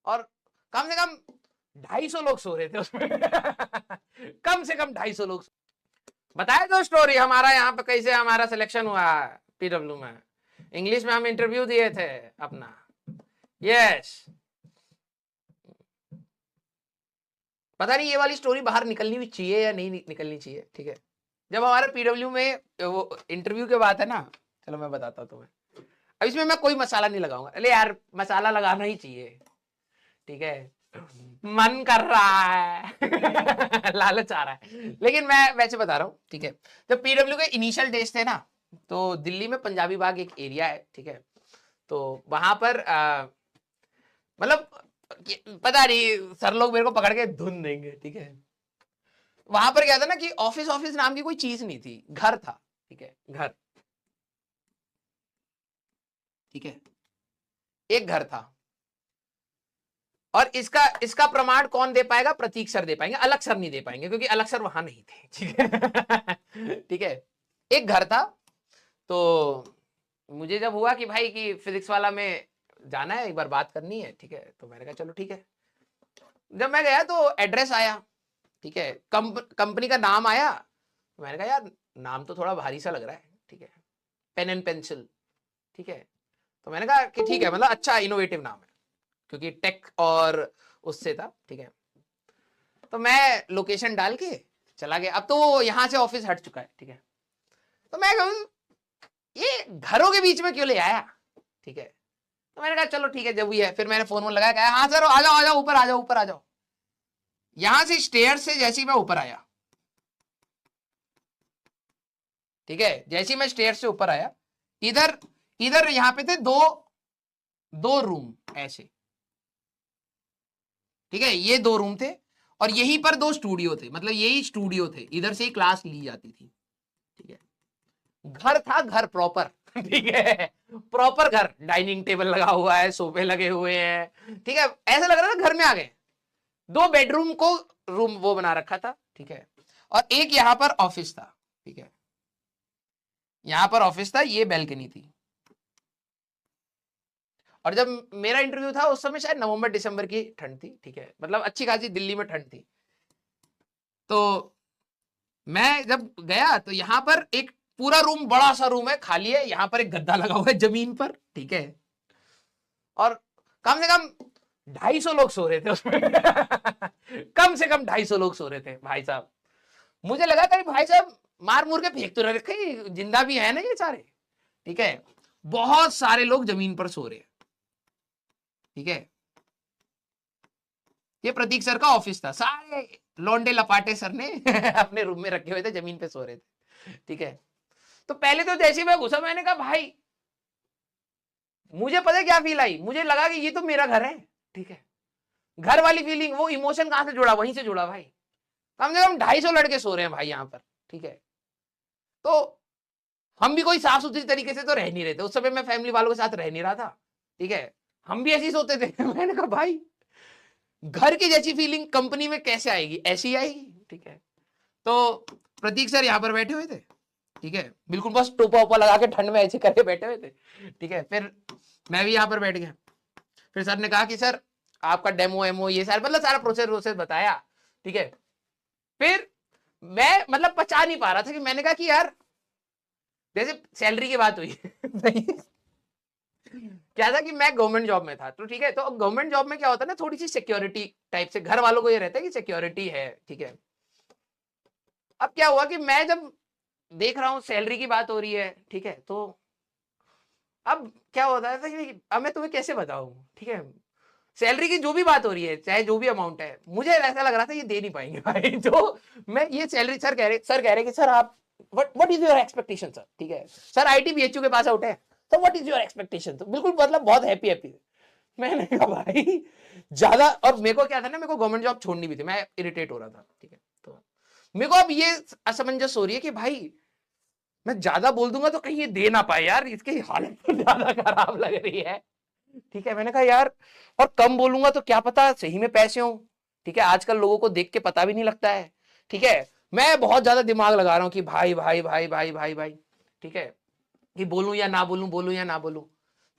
और कम से कम 250 लोग सो रहे थे उसमें कम से कम 250 लोग। बताया तो स्टोरी हमारा यहाँ पे कैसे हमारा सिलेक्शन हुआ पीडब्ल्यू में। इंग्लिश में हम इंटरव्यू दिए थे अपना। यस, पता नहीं ये वाली स्टोरी बाहर निकलनी भी चाहिए या नहीं निकलनी चाहिए। ठीक है, जब हमारे पीडब्ल्यू में वो इंटरव्यू के बात है ना, चलो मैं बताता हूँ तुम्हें। अब इसमें मैं कोई मसाला नहीं लगाऊंगा, अरे यार मसाला लगाना ही चाहिए, ठीक है, मन कर रहा है लालच आ रहा है। लेकिन मैं वैसे बता रहा हूँ, ठीक है, जब पीडब्ल्यू के इनिशियल डेज थे ना, तो दिल्ली में पंजाबी बाग एक एरिया है, ठीक है, तो वहां पर मतलब पता नहीं सर लोग मेरे को पकड़ के धुन देंगे, ठीक है। वहां पर क्या था ना कि ऑफिस ऑफिस नाम की कोई चीज नहीं थी, घर था, ठीक है, घर, ठीक है, एक घर था। और इसका इसका प्रमाण कौन दे पाएगा? प्रतीक सर दे पाएंगे, अलग सर नहीं दे पाएंगे क्योंकि अलग सर वहां नहीं थे, ठीक है ठीक है, एक घर था। तो मुझे जब हुआ कि भाई कि फिजिक्स वाला में जाना है, एक बार बात करनी है, ठीक है, तो मैंने कहा चलो ठीक है। जब मैं गया तो एड्रेस आया, ठीक है, कंपनी का नाम आया, तो मैंने कहा यार नाम तो थोड़ा भारी सा लग रहा है, ठीक है, पेन एंड पेंसिल, ठीक है। तो मैंने कहा कि ठीक है, मतलब अच्छा इनोवेटिव नाम है क्योंकि टेक और उससे था, ठीक है। तो मैं लोकेशन डाल के चला गया। अब तो वो यहां से ऑफिस हट चुका है, ठीक है। तो मैं कहूँ ये घरों के बीच में क्यों ले आया, ठीक है। तो मैंने कहा चलो ठीक है जब भी है, फिर मैंने फोन लगाया, कहा हाँ सर आ जाओ ऊपर आ जाओ ऊपर आ जाओ। यहां से स्टेयर से जैसे ही मैं ऊपर आया, ठीक है, जैसे ही मैं स्टेयर से ऊपर आया, इधर इधर यहां पे थे दो दो रूम ऐसे, ठीक है, ये दो रूम थे और यहीं पर दो स्टूडियो थे, मतलब यही स्टूडियो थे, इधर से ही क्लास ली जाती थी, ठीक है। घर था, घर प्रॉपर ठीक है, प्रॉपर घर, डाइनिंग टेबल लगा हुआ है, सोफे लगे हुए हैं, ठीक है, ऐसा लग रहा था घर में आ गए। दो बेडरूम को रूम वो बना रखा था, ठीक है, और एक यहां पर ऑफिस था, ठीक है, यहां पर ऑफिस था, ये बैल्कनी थी। और जब मेरा इंटरव्यू था उस समय शायद नवंबर दिसंबर की ठंड थी, ठीक है, मतलब अच्छी खासी दिल्ली में ठंड थी। तो मैं जब गया तो यहां पर एक पूरा रूम, बड़ा सा रूम है, खाली है, यहां पर एक गद्दा लगा हुआ है जमीन पर, ठीक है, और कम से कम 250 लोग सो रहे थे उसमें कम से कम 250 लोग सो रहे थे भाई साहब। मुझे लगा था भाई साहब मार मुर के फेंक तो ना रखे, जिंदा भी है ना ये सारे, ठीक है। बहुत सारे लोग जमीन पर सो रहे हैं, ठीक है। ये प्रतीक सर का ऑफिस था, सारे लौंडे लपाटे सर ने अपने रूम में रखे हुए थे, जमीन पे सो रहे थे, ठीक है। तो पहले तो जैसे मैं घुसा, मैंने कहा भाई, मुझे पता क्या फील आई, मुझे लगा कि ये तो मेरा घर है, ठीक है। घर वाली फीलिंग, वो इमोशन कहां से जुड़ा, वहीं से जुड़ा भाई। कम से कम 250 लड़के सो रहे हैं भाई यहाँ पर, ठीक है। तो हम भी कोई साफ सुथरी तरीके से तो रह नहीं रहे थे उस समय, मैं फैमिली वालों के साथ रह नहीं रहा था, ठीक है, हम भी ऐसे ही सोते थे मैंने कहा भाई घर की जैसी फीलिंग कंपनी में कैसे आएगी, ऐसी आएगी, ठीक है। तो प्रतीक सर यहाँ पर बैठे हुए थे, ठीक है, बिल्कुल बस टोपा ओपा लगा के ठंड में ऐसे करके बैठे हुए थे, ठीक है। फिर मैं भी यहाँ पर बैठ गया। फिर सर ने कहा कि सर आपका डेमो एमो ये सारा, मतलब सारा प्रोसेस बताया, ठीक है। फिर मैं मतलब पचा नहीं पा रहा था कि मैंने कहा कि यार जैसे सैलरी की बात हुई क्या था कि मैं गवर्नमेंट जॉब में था, तो ठीक है, तो गवर्नमेंट जॉब में क्या होता है ना, थोड़ी सी सिक्योरिटी टाइप से घर वालों को ये रहता है कि सिक्योरिटी है, ठीक है। अब क्या हुआ कि मैं जब देख रहा हूं सैलरी की बात हो रही है, ठीक है, तो अब क्या होता है कि अब मैं तुम्हें कैसे बताऊं, ठीक है, सैलरी की जो भी बात हो रही है, चाहे जो भी अमाउंट है, मुझे ऐसा लग रहा था ये दे नहीं पाएंगे भाई तो मैं ये सैलरी, सर कह रहे कि सर आप what is your expectation sir, ठीक है, सर आईटी बीएचयू के पास आउट है, तो व्हाट इज योर एक्सपेक्टेशन, तो बिल्कुल मतलब बहुत हैप्पी हैप्पी। मैंने कहा भाई ज्यादा, और मेरे को क्या था ना, मेरे को गवर्नमेंट जॉब छोड़नी भी थी, मैं इरिटेट हो रहा था, ठीक है। तो मेरे को अब ये असमंजस हो रही है कि भाई मैं ज्यादा बोल दूंगा तो कहीं ये दे ना पाए यार, इसकी हालत तो ज्यादा खराब लग रही है, ठीक है। मैंने कहा यार, और कम बोलूंगा तो क्या पता सही में पैसे हो, ठीक है, आजकल लोगों को देख के पता भी नहीं लगता है, ठीक है। मैं बहुत ज्यादा दिमाग लगा रहा हूं कि भाई भाई भाई भाई भाई भाई, ठीक है, कि बोलूं या ना बोलूं, बोलूं या ना बोलूं।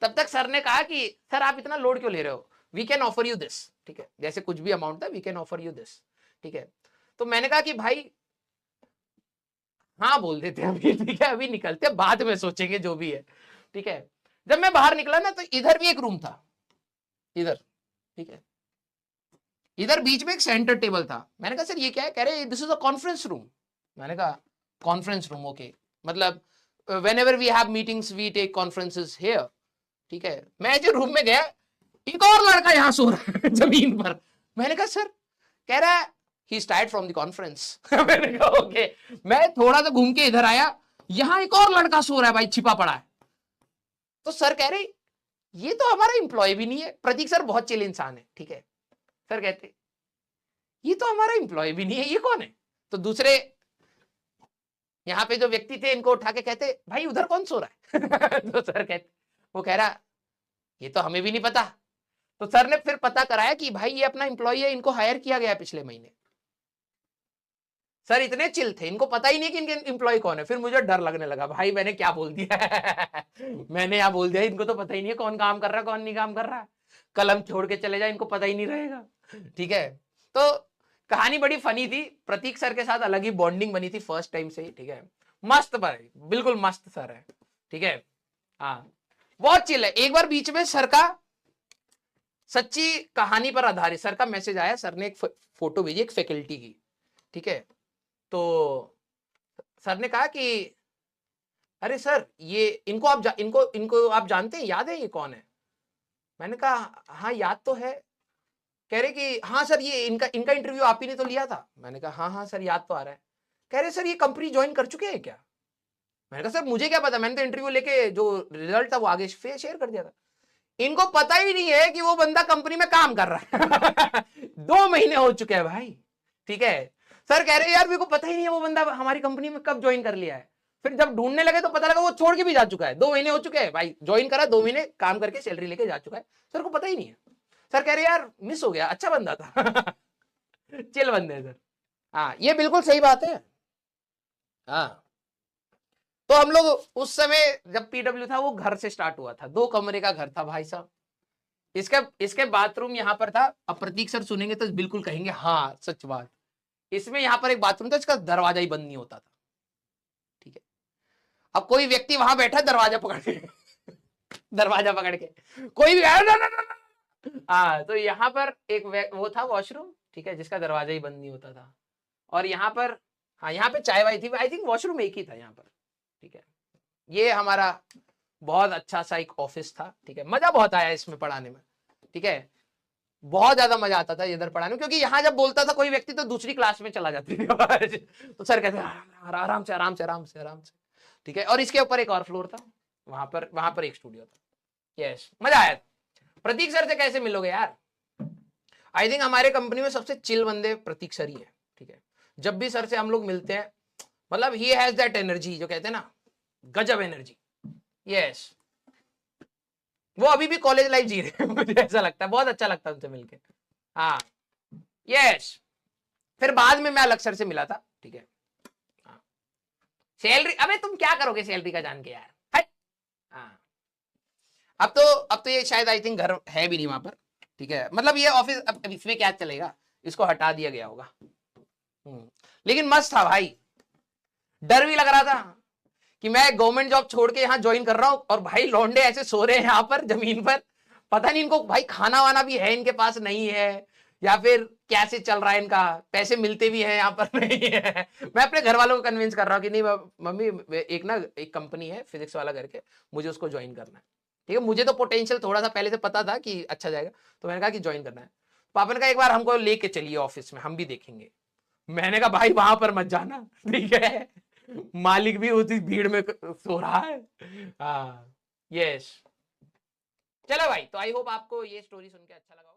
तब तक सर ने कहा कि सर आप इतना लोड क्यों ले रहे हो, we can offer you this, ठीक है, जैसे कुछ भी अमाउंट था, we can offer you this, ठीक है। तो मैंने कहा कि भाई हाँ बोल देते हैं अभी, ठीक है, अभी निकलते हैं, बाद में सोचेंगे जो भी है, ठीक है। जब मैं बाहर निकला ना तो इधर भी एक रूम था, इधर, ठीक है, इधर बीच में एक सेंटर टेबल था। मैंने कहा सर ये क्या है? कह रहे this is a conference room. मैंने कहा कॉन्फ्रेंस रूम, ओके, मतलब whenever we have meetings we take conferences here, ठीक है। मैं जो रूम में गया, एक और लड़का यहां सो रहा है जमीन पर। मैंने कहा सर, कह रहा है ही टायर्ड फ्रॉम द कॉन्फ्रेंस। मैंने कहा ओके। मैं थोड़ा सा घूम के इधर आया, यहां एक और लड़का सो रहा है भाई, छिपा पड़ा है। तो सर कह रहे ये तो हमारा एम्प्लॉय भी नहीं है। प्रतीक सर बहुत चिल इंसान है, ठीक है। सर कहते ये तो हमारा एम्प्लॉय भी नहीं है, ये कौन है? तो दूसरे यहाँ पे जो व्यक्ति थे इनको उठा के कहते भाई उधर कौन सो रहा है? तो सर कहते, वो कह रहा ये तो हमें भी नहीं पता। तो सर ने फिर पता कराया कि भाई ये अपना एम्प्लॉय है, इनको हायर किया गया पिछले महीने। सर इतने चिल थे, इनको पता ही नहीं कि इनके एम्प्लॉय कौन है। फिर मुझे डर लगने लगा, भाई मैंने क्या बोल दिया। मैंने यहाँ बोल दिया इनको तो पता ही नहीं है कौन काम कर रहा है कौन नहीं काम कर रहा है। कलम छोड़ के चले जाए, इनको पता ही नहीं रहेगा, ठीक है। तो कहानी बड़ी फनी थी। प्रतीक सर के साथ अलग ही बॉन्डिंग बनी थी फर्स्ट टाइम से ही, ठीक है। मस्त भाई, बिल्कुल मस्त सर है, ठीक है। हाँ बहुत चिल है। एक बार बीच में सर का सच्ची कहानी पर आधारित सर का मैसेज आया, सर ने एक फोटो भेजी एक फैकल्टी की, ठीक है। तो सर ने कहा कि अरे सर ये इनको आप इनको आप जानते हैं, याद है ये कौन है? मैंने कहा हाँ याद तो है। कह रहे कि हाँ सर ये इनका इंटरव्यू आप ही ने तो लिया था। मैंने कहा हाँ हाँ सर याद तो आ रहा है। कह रहे सर ये कंपनी ज्वाइन कर चुके हैं क्या? मैंने कहा सर मुझे क्या पता, मैंने तो इंटरव्यू लेके जो रिजल्ट था वो आगे शेयर कर दिया था। इनको पता ही नहीं है कि वो बंदा कंपनी में काम कर रहा है। 2 महीने हो चुके हैं भाई, ठीक है। सर कह रहे यार मेरे को पता ही नहीं है वो बंदा हमारी कंपनी में कब ज्वाइन कर लिया है। फिर जब ढूंढने लगे तो पता लगा वो छोड़ के भी जा चुका है। 2 महीने हो चुके हैं भाई, ज्वाइन करा 2 महीने काम करके सैलरी लेके जा चुका है, सर को पता ही नहीं है। सर कह रहे यार मिस हो गया, अच्छा बंदा था। चिल बंदे हैं सर। हाँ ये बिल्कुल सही बात है। हाँ तो हम लोग उस समय जब पीडब्ल्यू था वो घर से स्टार्ट हुआ था, 2 कमरे का घर था भाई साहब। इसके बाथरूम यहाँ पर था। अब प्रतीक सर सुनेंगे तो बिल्कुल कहेंगे हाँ सच बात। इसमें यहाँ पर एक बाथरूम था, इसका दरवाजा ही बंद नहीं होता था, ठीक है। अब कोई व्यक्ति वहां बैठा दरवाजा पकड़ के, दरवाजा पकड़ के कोई भी हाँ, तो यहाँ पर एक वो था वॉशरूम, ठीक है, जिसका दरवाजा ही बंद नहीं होता था। और यहाँ पर हाँ यहाँ पे चाय वाई थी, आई थिंक वॉशरूम एक ही था यहाँ पर, ठीक है। ये हमारा बहुत अच्छा सा एक ऑफिस था, ठीक है। मजा बहुत आया इसमें पढ़ाने में, ठीक है। बहुत ज्यादा मजा आता था इधर पढ़ाने में, क्योंकि यहाँ जब बोलता था कोई व्यक्ति तो दूसरी क्लास में चला जाती थी। तो सर कहते आराम से आराम से आराम से आराम से, ठीक है। और इसके ऊपर एक और फ्लोर था, वहां पर एक स्टूडियो था। यस मजा आया। प्रतीक सर से कैसे मिलोगे यार? आई थिंक हमारे कंपनी में सबसे चिल बंदे प्रतीक सर ही है, ठीक है। जब भी सर से हम लोग मिलते हैं, मतलब ही हैज दैट एनर्जी, जो कहते हैं ना गजब एनर्जी। यस वो अभी भी कॉलेज लाइफ जी रहे हैं। मुझे ऐसा लगता है, बहुत अच्छा लगता है उनसे मिलके। हाँ यस फिर बाद में मैं अलग सर से मिला था, ठीक है। हाँ सैलरी, अबे तुम क्या करोगे सैलरी का जान के यार। हाँ अब तो ये शायद आई थिंक घर है भी नहीं वहां पर, ठीक है। मतलब ये ऑफिस अब इसमें क्या चलेगा, इसको हटा दिया गया होगा। लेकिन मस्त था भाई। डर भी लग रहा था कि मैं गवर्नमेंट जॉब छोड़ के यहाँ ज्वाइन कर रहा हूँ और भाई लौंडे ऐसे सो रहे हैं यहाँ पर जमीन पर। पता नहीं इनको भाई खाना वाना भी है इनके पास नहीं है, या फिर कैसे चल रहा है इनका, पैसे मिलते भी हैं यहाँ पर नहीं है। मैं अपने घर वालों को कन्विंस कर रहा हूँ कि नहीं मम्मी एक कंपनी है फिजिक्स वाला करके, मुझे उसको ज्वाइन करना है, ठीक है। मुझे तो पोटेंशियल थोड़ा सा पहले से पता था कि अच्छा जाएगा, तो मैंने कहा कि ज्वाइन करना है। पापा ने कहा एक बार हमको लेके चलिए ऑफिस में, हम भी देखेंगे। मैंने कहा भाई वहां पर मत जाना, ठीक है, मालिक भी उसी भीड़ में सो रहा है। हाँ यस चलो भाई, तो आई होप आपको ये स्टोरी सुन के अच्छा लगा।